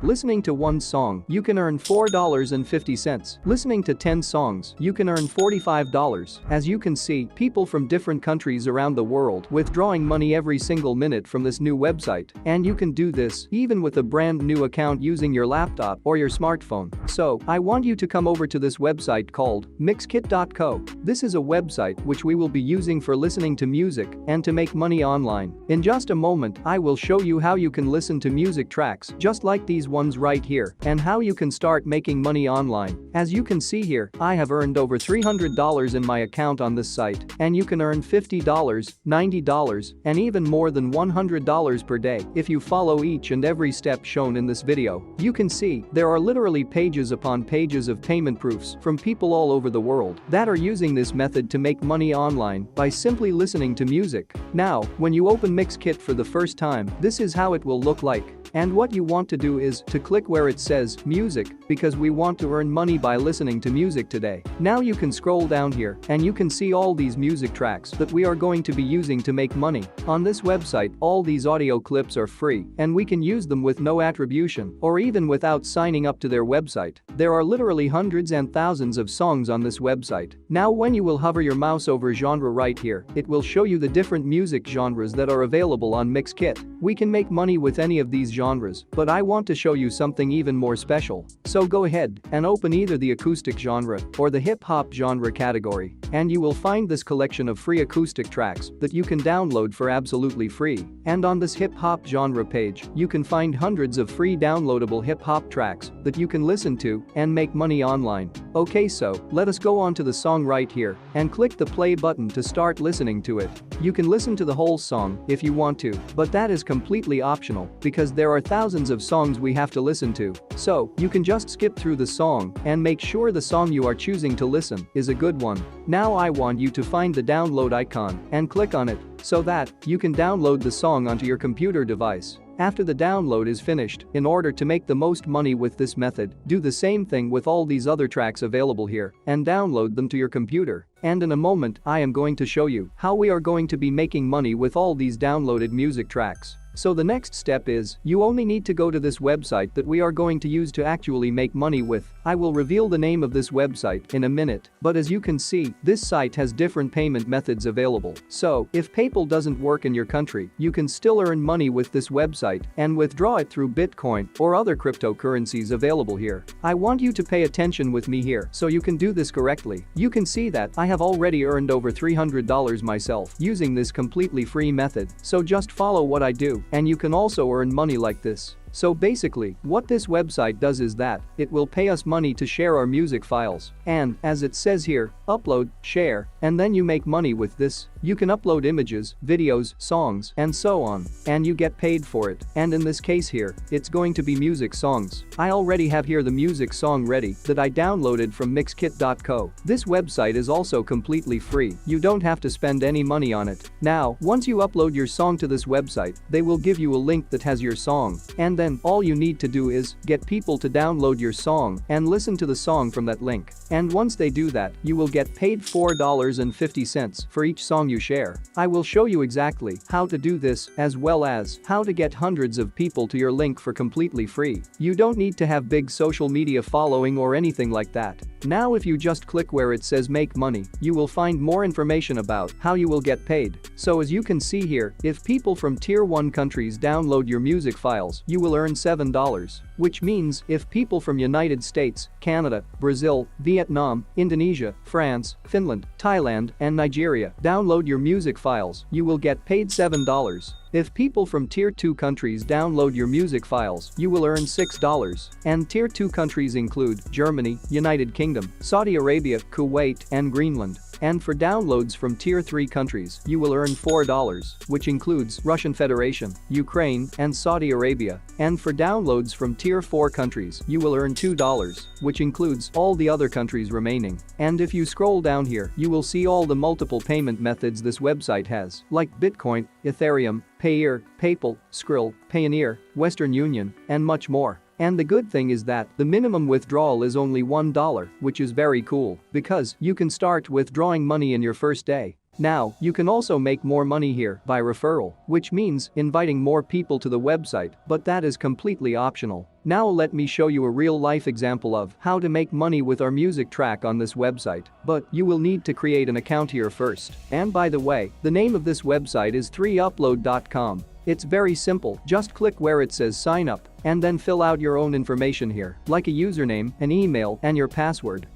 Listening to one song, you can earn $4.50. Listening to 10 songs, you can earn $45. As you can see, people from different countries around the world withdrawing money every single minute from this new website. And you can do this even with a brand new account using your laptop or your smartphone. So, I want you to come over to this website called mixkit.co. This is a website which we will be using for listening to music and to make money online. In just a moment, I will show you how you can listen to music tracks just like these ones right here and how you can start making money online. As you can see here, I have earned over $300 in my account on this site, and you can earn $50, $90, and even more than $100 per day if you follow each and every step shown in this video. You can see there are literally pages upon pages of payment proofs from people all over the world that are using this method to make money online by simply listening to music. Now, when you open Mixkit for the first time, this is how it will look like. And what you want to do is to click where it says music because we want to earn money by listening to music today. Now you can scroll down here and you can see all these music tracks that we are going to be using to make money. On this website, all these audio clips are free and we can use them with no attribution or even without signing up to their website. There are literally hundreds and thousands of songs on this website. Now when you will hover your mouse over genre right here, it will show you the different music genres that are available on Mixkit. We can make money with any of these genres, but I want to show you something even more special. So go ahead and open either the acoustic genre or the hip-hop genre category, and you will find this collection of free acoustic tracks that you can download for absolutely free. And on this hip-hop genre page, you can find hundreds of free downloadable hip-hop tracks that you can listen to and make money online. Okay, so let us go on to the song right here and click the play button to start listening to it. You can listen to the whole song if you want to, but that is completely optional because there are thousands of songs we have to listen to. So, you can just skip through the song and make sure the song you are choosing to listen is a good one. Now I want you to find the download icon and click on it so that you can download the song onto your computer device. After the download is finished, in order to make the most money with this method, do the same thing with all these other tracks available here and download them to your computer. And in a moment, I am going to show you how we are going to be making money with all these downloaded music tracks. So the next step is, you only need to go to this website that we are going to use to actually make money with. I will reveal the name of this website in a minute, but as you can see, this site has different payment methods available. So, if PayPal doesn't work in your country, you can still earn money with this website and withdraw it through Bitcoin or other cryptocurrencies available here. I want you to pay attention with me here so you can do this correctly. You can see that I have already earned over $300 myself using this completely free method, so just follow what I do and you can also earn money like this. So basically, what this website does is that it will pay us money to share our music files. And, as it says here, upload, share, and then you make money with this. You can upload images, videos, songs, and so on, and you get paid for it. And in this case here, it's going to be music songs. I already have here the music song ready that I downloaded from mixkit.co. This website is also completely free. You don't have to spend any money on it. Now, once you upload your song to this website, they will give you a link that has your song, and then all you need to do is get people to download your song and listen to the song from that link. And once they do that, you will get paid $4.50 for each song you share. I will show you exactly how to do this as well as how to get hundreds of people to your link for completely free. You don't need to have big social media following or anything like that. Now if you just click where it says make money, you will find more information about how you will get paid. So as you can see here, if people from tier 1 countries download your music files, you will earn $7. Which means if people from United States, Canada, Brazil, Vietnam, Indonesia, France, Finland, Thailand, and Nigeria download your music files, you will get paid $7. If people from Tier 2 countries download your music files, you will earn $6. And Tier 2 countries include Germany, United Kingdom, Saudi Arabia, Kuwait, and Greenland. And for downloads from Tier 3 countries, you will earn $4, which includes Russian Federation, Ukraine, and Saudi Arabia. And for downloads from Tier 4 countries, you will earn $2, which includes all the other countries remaining. And if you scroll down here, you will see all the multiple payment methods this website has, like Bitcoin, Ethereum, Payeer, PayPal, Skrill, Payoneer, Western Union, and much more. And the good thing is that the minimum withdrawal is only $1, which is very cool because you can start withdrawing money in your first day. Now, you can also make more money here by referral, which means inviting more people to the website, but that is completely optional. Now let me show you a real-life example of how to make money with our music track on this website, but you will need to create an account here first. And by the way, the name of this website is 3upload.com. It's very simple, just click where it says sign up and then fill out your own information here, like a username, an email, and your password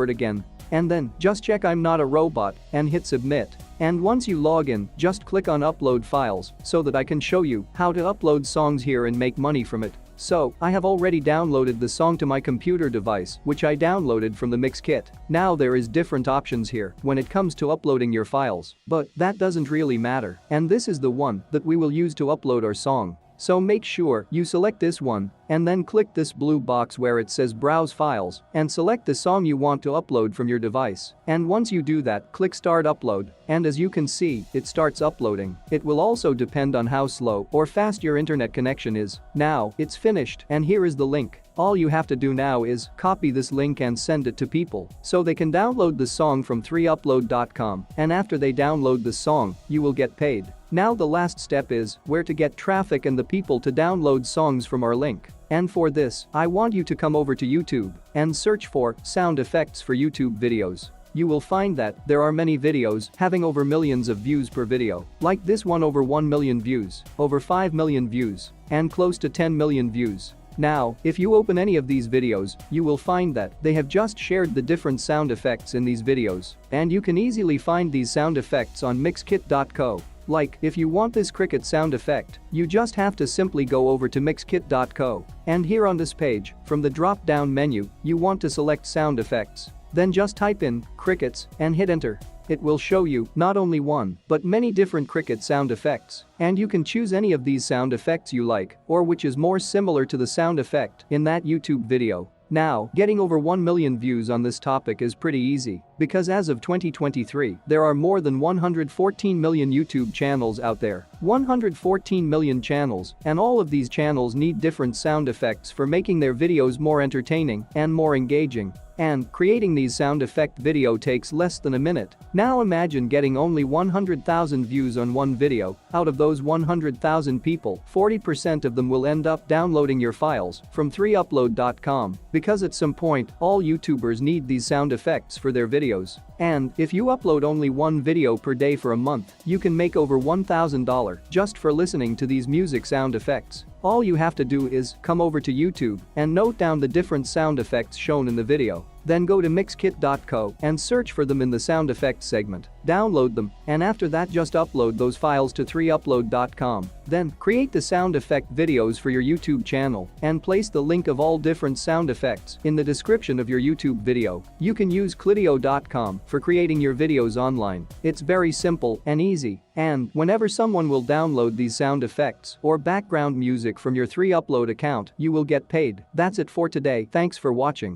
again. And then, just check I'm not a robot and hit submit. And once you log in, just click on upload files so that I can show you how to upload songs here and make money from it. So, I have already downloaded the song to my computer device, which I downloaded from the mix kit. Now there is different options here when it comes to uploading your files, but that doesn't really matter. And this is the one that we will use to upload our song. So make sure you select this one and then click this blue box where it says browse files and select the song you want to upload from your device. And once you do that, click start upload, and as you can see, it starts uploading. It will also depend on how slow or fast your internet connection is. Now, it's finished and here is the link. All you have to do now is copy this link and send it to people so they can download the song from 3upload.com, and after they download the song, you will get paid. Now the last step is where to get traffic and the people to download songs from our link. And for this, I want you to come over to YouTube and search for sound effects for YouTube videos. You will find that there are many videos having over millions of views per video, like this one over 1 million views, over 5 million views, and close to 10 million views. Now, if you open any of these videos, you will find that they have just shared the different sound effects in these videos, and you can easily find these sound effects on mixkit.co. Like, if you want this cricket sound effect, you just have to simply go over to mixkit.co, and here on this page, from the drop-down menu, you want to select sound effects. Then just type in crickets and hit enter. It will show you not only one, but many different cricket sound effects, and you can choose any of these sound effects you like, or which is more similar to the sound effect in that YouTube video. Now, getting over 1 million views on this topic is pretty easy, because as of 2023, there are more than 114 million YouTube channels out there. 114 million channels, and all of these channels need different sound effects for making their videos more entertaining and more engaging. And creating these sound effect video takes less than a minute. Now imagine getting only 100,000 views on one video. Out of those 100,000 people, 40% of them will end up downloading your files from 3upload.com, because at some point, all YouTubers need these sound effects for their videos. And if you upload only one video per day for a month, you can make over $1,000 just for listening to these music sound effects. All you have to do is come over to YouTube and note down the different sound effects shown in the video. Then go to mixkit.co and search for them in the sound effects segment. Download them, and after that just upload those files to 3upload.com. Then, create the sound effect videos for your YouTube channel and place the link of all different sound effects in the description of your YouTube video. You can use clidio.com for creating your videos online. It's very simple and easy, and whenever someone will download these sound effects or background music from your 3upload account, you will get paid. That's it for today. Thanks for watching.